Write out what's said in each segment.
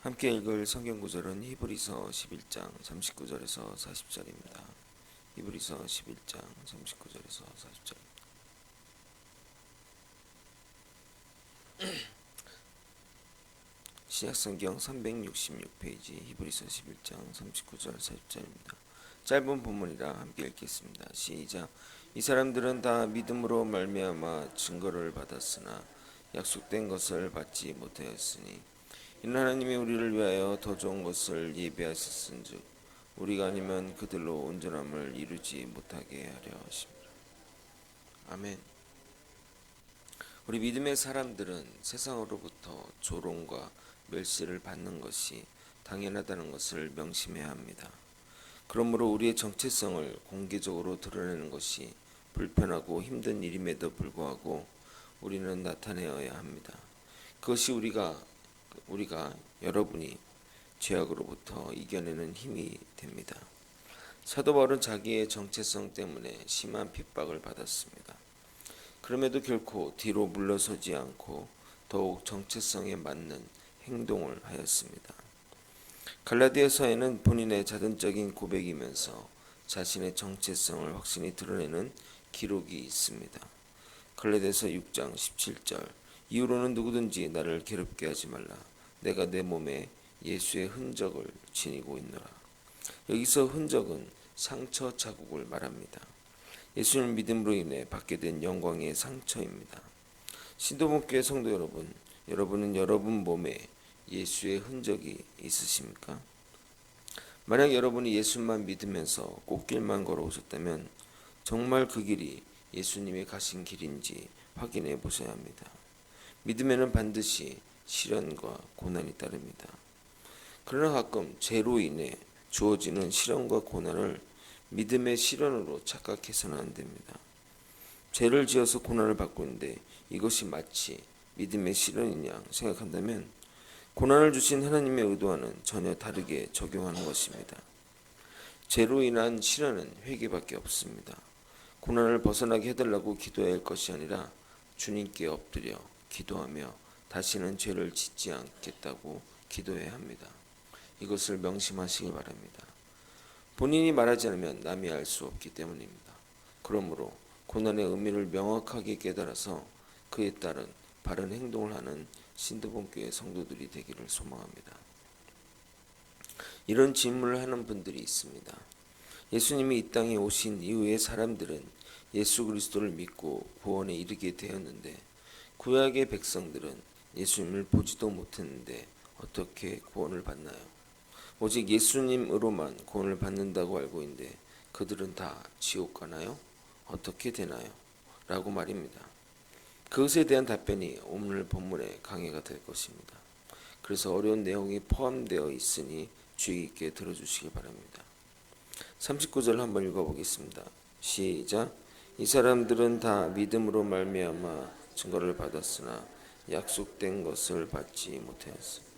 함께 읽을 성경 구절은 히브리서 11장 39절에서 40절입니다. 히브리서 11장 39절에서 40절. 신약성경 366페이지 히브리서 11장 39절 40절입니다. 짧은 본문이라 함께 읽겠습니다. 시작. 이 사람들은 다 믿음으로 말미암아 증거를 받았으나 약속된 것을 받지 못하였으니 이는 하나님이 우리를 위하여 더 좋은 것을 예비하셨은즉 우리가 아니면 그들로 온전함을 이루지 못하게 하려 하십니다. 아멘. 우리 믿음의 사람들은 세상으로부터 조롱과 멸시를 받는 것이 당연하다는 것을 명심해야 합니다. 그러므로 우리의 정체성을 공개적으로 드러내는 것이 불편하고 힘든 일임에도 불구하고 우리는 나타내어야 합니다. 그것이 우리가 여러분이 죄악으로부터 이겨내는 힘이 됩니다. 사도 바울은 자기의 정체성 때문에 심한 핍박을 받았습니다. 그럼에도 결코 뒤로 물러서지 않고 더욱 정체성에 맞는 행동을 하였습니다. 갈라디아서에는 본인의 자던적인 고백이면서 자신의 정체성을 확실히 드러내는 기록이 있습니다. 갈라디아서 6장 17절. 이후로는 누구든지 나를 괴롭게 하지 말라. 내가 내 몸에 예수의 흔적을 지니고 있노라. 여기서 흔적은 상처 자국을 말합니다. 예수를 믿음으로 인해 받게 된 영광의 상처입니다. 신도분교회 성도 여러분, 여러분은 여러분 몸에 예수의 흔적이 있으십니까? 만약 여러분이 예수만 믿으면서 꽃길만 걸어오셨다면 정말 그 길이 예수님이 가신 길인지 확인해 보셔야 합니다. 믿음에는 반드시 시련과 고난이 따릅니다. 그러나 가끔 죄로 인해 주어지는 시련과 고난을 믿음의 시련으로 착각해서는 안 됩니다. 죄를 지어서 고난을 받고 있는데 이것이 마치 믿음의 시련이냐 생각한다면 고난을 주신 하나님의 의도와는 전혀 다르게 적용하는 것입니다. 죄로 인한 시련은 회개밖에 없습니다. 고난을 벗어나게 해달라고 기도해야 할 것이 아니라 주님께 엎드려 기도하며 다시는 죄를 짓지 않겠다고 기도해야 합니다. 이것을 명심하시기 바랍니다. 본인이 말하지 않으면 남이 알 수 없기 때문입니다. 그러므로 고난의 의미를 명확하게 깨달아서 그에 따른 바른 행동을 하는 신도분교회 성도들이 되기를 소망합니다. 이런 질문을 하는 분들이 있습니다. 예수님이 이 땅에 오신 이후에 사람들은 예수 그리스도를 믿고 구원에 이르게 되었는데 구약의 백성들은 예수님을 보지도 못했는데 어떻게 구원을 받나요? 오직 예수님으로만 구원을 받는다고 알고 있는데 그들은 다 지옥 가나요? 어떻게 되나요? 라고 말입니다. 그것에 대한 답변이 오늘 본문의 강해가 될 것입니다. 그래서 어려운 내용이 포함되어 있으니 주의 깊게 들어주시기 바랍니다. 39절 한번 읽어보겠습니다. 시작. 이 사람들은 다 믿음으로 말미암아 증거를 받았으나 약속된 것을 받지 못하였습니다.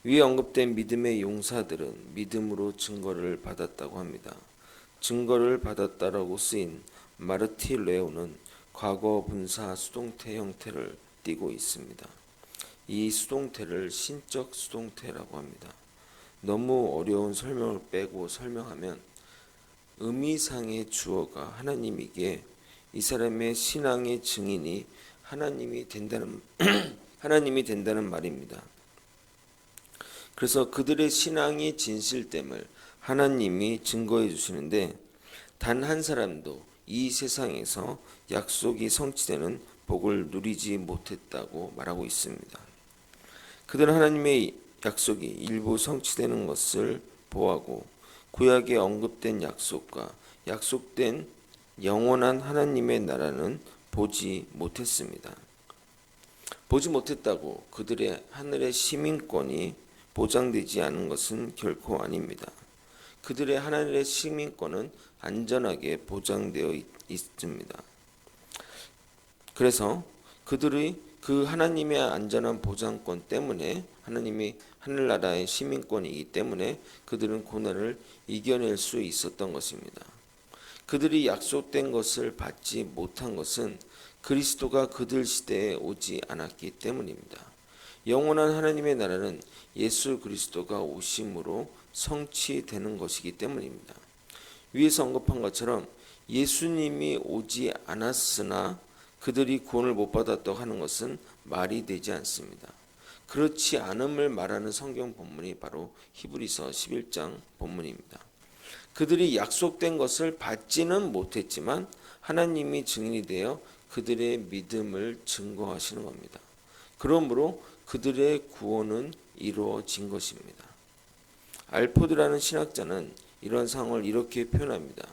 위에 언급된 믿음의 용사들은 믿음으로 증거를 받았다고 합니다. 증거를 받았다라고 쓰인 마르티레오는 과거 분사 수동태 형태를 띠고 있습니다. 이 수동태를 신적 수동태라고 합니다. 너무 어려운 설명을 빼고 설명하면 의미상의 주어가 하나님이기에 이 사람의 신앙의 증인이 하나님이 된다는 말입니다. 그래서 그들의 신앙이 진실됨을 하나님이 증거해 주시는데 단 한 사람도 이 세상에서 약속이 성취되는 복을 누리지 못했다고 말하고 있습니다. 그들은 하나님의 약속이 일부 성취되는 것을 보았고 구약에 언급된 약속과 약속된 영원한 하나님의 나라는 보지 못했습니다. 보지 못했다고 그들의 하늘의 시민권이 보장되지 않은 것은 결코 아닙니다. 그들의 하늘의 시민권은 안전하게 보장되어 있습니다. 그래서 그들의 그 하나님의 안전한 보장권 때문에 하나님이 하늘나라의 시민권이기 때문에 그들은 고난을 이겨낼 수 있었던 것입니다. 그들이 약속된 것을 받지 못한 것은 그리스도가 그들 시대에 오지 않았기 때문입니다. 영원한 하나님의 나라는 예수 그리스도가 오심으로 성취되는 것이기 때문입니다. 위에서 언급한 것처럼 예수님이 오지 않았으나 그들이 구원을 못 받았다고 하는 것은 말이 되지 않습니다. 그렇지 않음을 말하는 성경 본문이 바로 히브리서 11장 본문입니다. 그들이 약속된 것을 받지는 못했지만 하나님이 증인이 되어 그들의 믿음을 증거하시는 겁니다. 그러므로 그들의 구원은 이루어진 것입니다. 알포드라는 신학자는 이런 상황을 이렇게 표현합니다.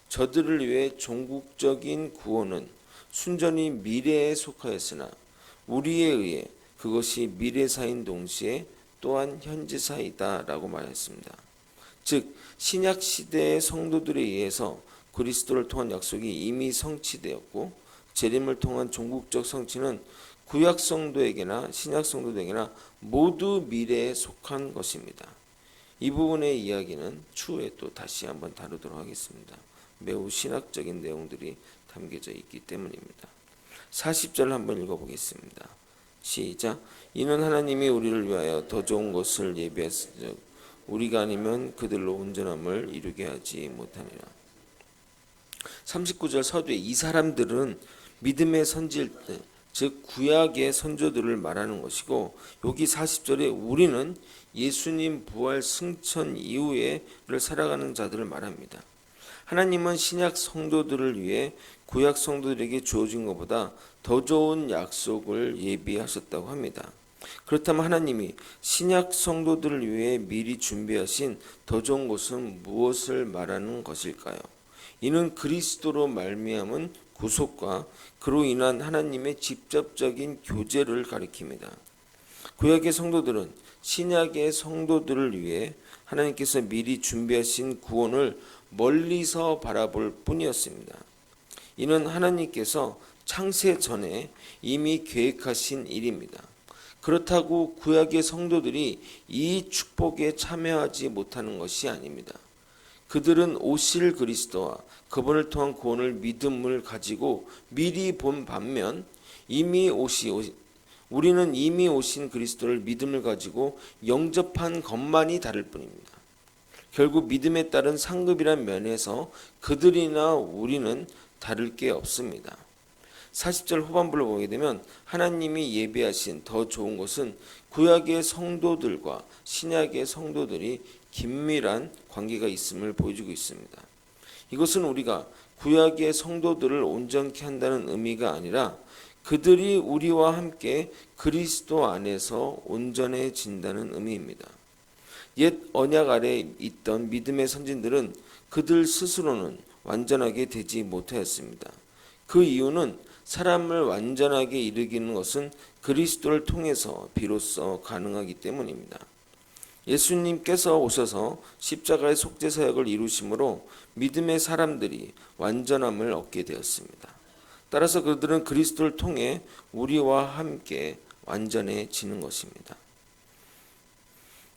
저들을 위해 종국적인 구원은 순전히 미래에 속하였으나 우리에 의해 그것이 미래사인 동시에 또한 현재사이다 라고 말했습니다. 즉 신약 시대의 성도들에 의해서 그리스도를 통한 약속이 이미 성취되었고 재림을 통한 종국적 성취는 구약 성도에게나 신약 성도에게나 모두 미래에 속한 것입니다. 이 부분의 이야기는 추후에 또 다시 한번 다루도록 하겠습니다. 매우 신학적인 내용들이 담겨져 있기 때문입니다. 40절 한번 읽어보겠습니다. 시작. 이는 하나님이 우리를 위하여 더 좋은 것을 예비하시되 우리가 아니면 그들로 온전함을 이루게 하지 못하니라. 39절 서두에 이 사람들은 믿음의 선지일 때, 즉 구약의 선조들을 말하는 것이고, 여기 40절에 우리는 예수님 부활 승천 이후에를 살아가는 자들을 말합니다. 하나님은 신약 성도들을 위해 구약 성도들에게 주어진 것보다 더 좋은 약속을 예비하셨다고 합니다. 그렇다면 하나님이 신약 성도들을 위해 미리 준비하신 더 좋은 것은 무엇을 말하는 것일까요? 이는 그리스도로 말미암은 구속과 그로 인한 하나님의 직접적인 교제를 가리킵니다. 구약의 성도들은 신약의 성도들을 위해 하나님께서 미리 준비하신 구원을 멀리서 바라볼 뿐이었습니다. 이는 하나님께서 창세 전에 이미 계획하신 일입니다. 그렇다고 구약의 성도들이 이 축복에 참여하지 못하는 것이 아닙니다. 그들은 오실 그리스도와 그분을 통한 구원을 믿음을 가지고 미리 본 반면 우리는 이미 오신 그리스도를 믿음을 가지고 영접한 것만이 다를 뿐입니다. 결국 믿음에 따른 상급이란 면에서 그들이나 우리는 다를 게 없습니다. 40절 후반부를 보게 되면 하나님이 예비하신 더 좋은 것은 구약의 성도들과 신약의 성도들이 긴밀한 관계가 있음을 보여주고 있습니다. 이것은 우리가 구약의 성도들을 온전케 한다는 의미가 아니라 그들이 우리와 함께 그리스도 안에서 온전해진다는 의미입니다. 옛 언약 아래 있던 믿음의 선진들은 그들 스스로는 완전하게 되지 못하였습니다. 그 이유는 사람을 완전하게 이루기는 것은 그리스도를 통해서 비로소 가능하기 때문입니다. 예수님께서 오셔서 십자가의 속죄 사역을 이루심으로 믿음의 사람들이 완전함을 얻게 되었습니다. 따라서 그들은 그리스도를 통해 우리와 함께 완전해지는 것입니다.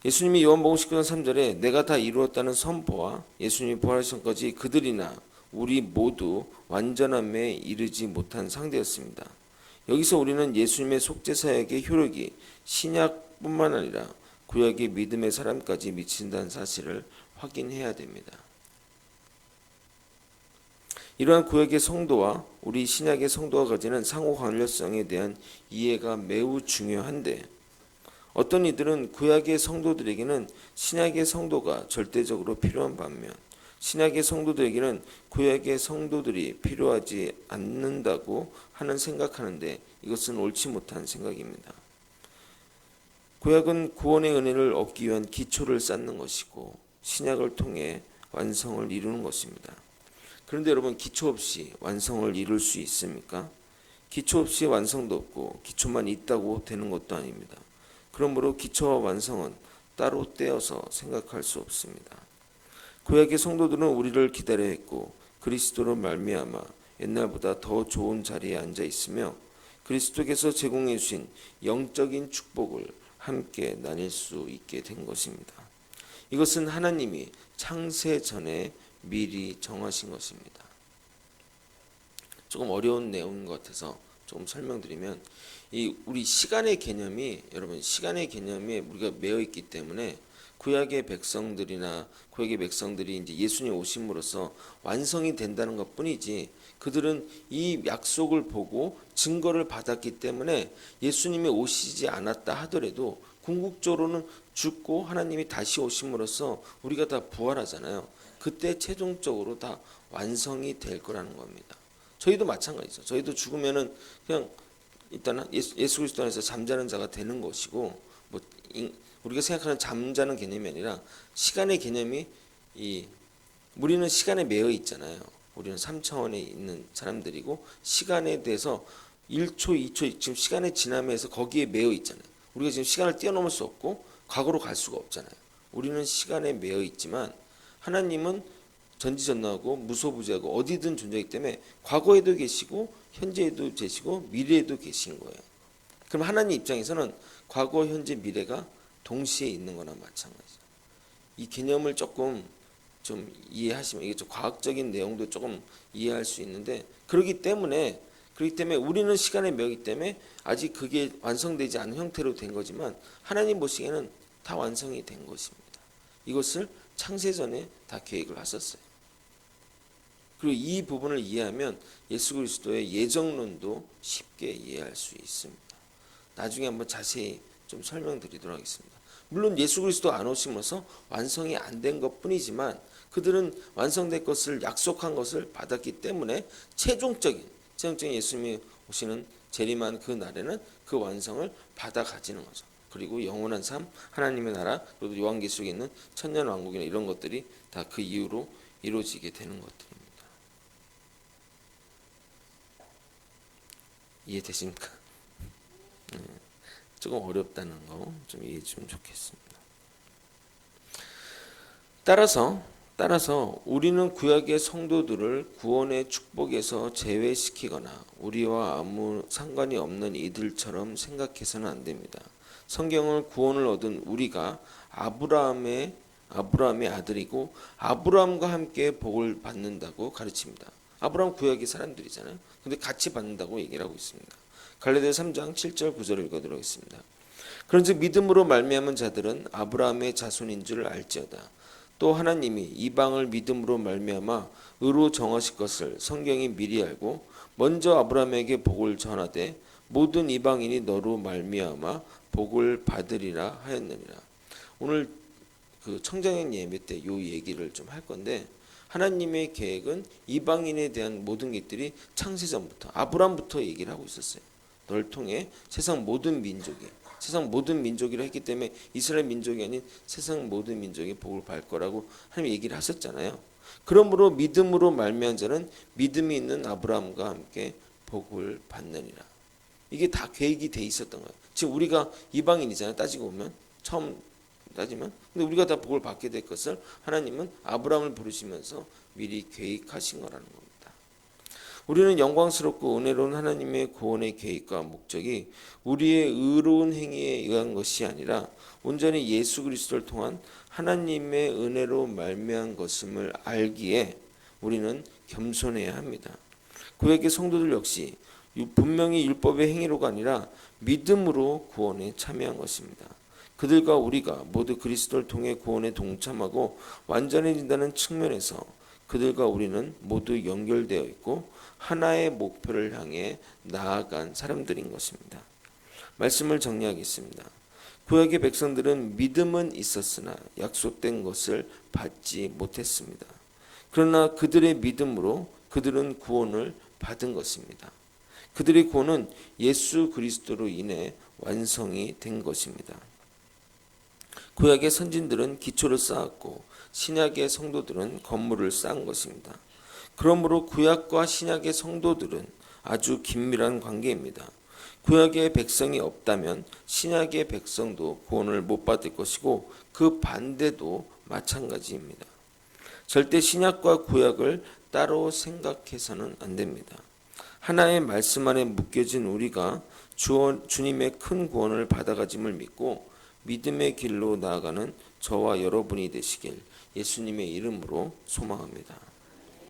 예수님이 요한복음 19장 3절에 내가 다 이루었다는 선포와 예수님이 부활하신 전까지 그들이나 우리 모두 완전함에 이르지 못한 상태였습니다. 여기서 우리는 예수님의 속죄 사역의 효력이 신약뿐만 아니라 구약의 믿음의 사람까지 미친다는 사실을 확인해야 됩니다. 이러한 구약의 성도와 우리 신약의 성도가 가지는 상호 관련성에 대한 이해가 매우 중요한데, 어떤 이들은 구약의 성도들에게는 신약의 성도가 절대적으로 필요한 반면 신약의 성도들에게는 구약의 성도들이 필요하지 않는다고 하는 생각하는데, 이것은 옳지 못한 생각입니다. 구약은 구원의 은혜를 얻기 위한 기초를 쌓는 것이고 신약을 통해 완성을 이루는 것입니다. 그런데 여러분, 기초 없이 완성을 이룰 수 있습니까? 기초 없이 완성도 없고 기초만 있다고 되는 것도 아닙니다. 그러므로 기초와 완성은 따로 떼어서 생각할 수 없습니다. 구약의 성도들은 우리를 기다려 했고 그리스도로 말미암아 옛날보다 더 좋은 자리에 앉아 있으며 그리스도께서 제공해 주신 영적인 축복을 함께 나눌 수 있게 된 것입니다. 이것은 하나님이 창세 전에 미리 정하신 것입니다. 조금 어려운 내용인 것 같아서 조금 설명드리면 이 우리 시간의 개념이 여러분 시간의 개념에 우리가 매여 있기 때문에 구약의 백성들이 이제 예수님 오심으로써 완성이 된다는 것뿐이지 그들은 이 약속을 보고 증거를 받았기 때문에 예수님이 오시지 않았다 하더라도 궁극적으로는 죽고 하나님이 다시 오심으로써 우리가 다 부활하잖아요. 그때 최종적으로 다 완성이 될 거라는 겁니다. 저희도 마찬가지죠. 저희도 죽으면은 그냥 일단 예수 그리스도 안에서 잠자는 자가 되는 것이고 뭐 우리가 생각하는 잠자는 개념이 아니라 시간의 개념이 우리는 시간에 매여 있잖아요. 우리는 3차원에 있는 사람들이고 시간에 대해서 1초, 2초 지금 시간의 지남에서 거기에 매여 있잖아요. 우리가 지금 시간을 뛰어넘을 수 없고 과거로 갈 수가 없잖아요. 우리는 시간에 매여 있지만 하나님은 전지전능하고 무소부재하고 어디든 존재하기 때문에 과거에도 계시고 현재에도 계시고 미래에도 계신 거예요. 그럼 하나님 입장에서는 과거, 현재, 미래가 동시에 있는 거나 마찬가지죠. 이 개념을 조금 좀 이해하시면 이게 좀 과학적인 내용도 조금 이해할 수 있는데 그렇기 때문에 우리는 시간에 매이기 때문에 아직 그게 완성되지 않은 형태로 된 거지만 하나님 보시기에는 다 완성이 된 것입니다. 이것을 창세전에 다 계획을 하셨어요. 그리고 이 부분을 이해하면 예수 그리스도의 예정론도 쉽게 이해할 수 있습니다. 나중에 한번 자세히 좀 설명드리도록 하겠습니다. 물론 예수 그리스도 안 오심으로써 완성이 안 된 것뿐이지만 그들은 완성될 것을 약속한 것을 받았기 때문에 최종적인 예수님이 오시는 재림한 그 날에는 그 완성을 받아 가지는 거죠. 그리고 영원한 삶, 하나님의 나라, 그리고 요한계시록에 있는 천년 왕국이나 이런 것들이 다 그 이후로 이루어지게 되는 것들입니다. 이해되십니까? 조금 어렵다는 거 좀 이해해 주면 좋겠습니다. 따라서 우리는 구약의 성도들을 구원의 축복에서 제외시키거나 우리와 아무 상관이 없는 이들처럼 생각해서는 안 됩니다. 성경은 구원을 얻은 우리가 아브라함의 아들이고 아브라함과 함께 복을 받는다고 가르칩니다. 아브라함 구약의 사람들이잖아요. 근데 같이 받는다고 얘기를 하고 있습니다. 갈라디아서 3장 7절 9절을 읽어드리도록 하겠습니다. 그런즉 믿음으로 말미암은 자들은 아브라함의 자손인 줄 알지어다. 또 하나님이 이방을 믿음으로 말미암아 의로 정하실 것을 성경이 미리 알고 먼저 아브라함에게 복을 전하되 모든 이방인이 너로 말미암아 복을 받으리라 하였느니라. 오늘 그 청장년 예배 때 요 얘기를 좀 할 건데 하나님의 계획은 이방인에 대한 모든 것들이 창세전부터 아브라함부터 얘기를 하고 있었어요. 널 통해 세상 모든 민족이라 했기 때문에 이스라엘 민족이 아닌 세상 모든 민족이 복을 받을 거라고 하나님 얘기를 하셨잖아요. 그러므로 믿음으로 말미암은 자는 믿음이 있는 아브라함과 함께 복을 받느니라. 이게 다 계획이 돼 있었던 거예요. 지금 우리가 이방인이잖아요. 따지고 보면 처음 따지면 근데 우리가 다 복을 받게 될 것을 하나님은 아브라함을 부르시면서 미리 계획하신 거라는 겁니다. 우리는 영광스럽고 은혜로운 하나님의 구원의 계획과 목적이 우리의 의로운 행위에 의한 것이 아니라 온전히 예수 그리스도를 통한 하나님의 은혜로 말미암은 것임을 알기에 우리는 겸손해야 합니다. 구약의 성도들 역시 분명히 율법의 행위로가 아니라 믿음으로 구원에 참여한 것입니다. 그들과 우리가 모두 그리스도를 통해 구원에 동참하고 완전해진다는 측면에서 그들과 우리는 모두 연결되어 있고 하나의 목표를 향해 나아간 사람들인 것입니다. 말씀을 정리하겠습니다. 구약의 백성들은 믿음은 있었으나 약속된 것을 받지 못했습니다. 그러나 그들의 믿음으로 그들은 구원을 받은 것입니다. 그들의 구원은 예수 그리스도로 인해 완성이 된 것입니다. 구약의 선진들은 기초를 쌓았고 신약의 성도들은 건물을 쌓은 것입니다. 그러므로 구약과 신약의 성도들은 아주 긴밀한 관계입니다. 구약의 백성이 없다면 신약의 백성도 구원을 못 받을 것이고 그 반대도 마찬가지입니다. 절대 신약과 구약을 따로 생각해서는 안 됩니다. 하나의 말씀 안에 묶여진 우리가 주님의 큰 구원을 받아가짐을 믿고 믿음의 길로 나아가는 저와 여러분이 되시길 예수님의 이름으로 소망합니다.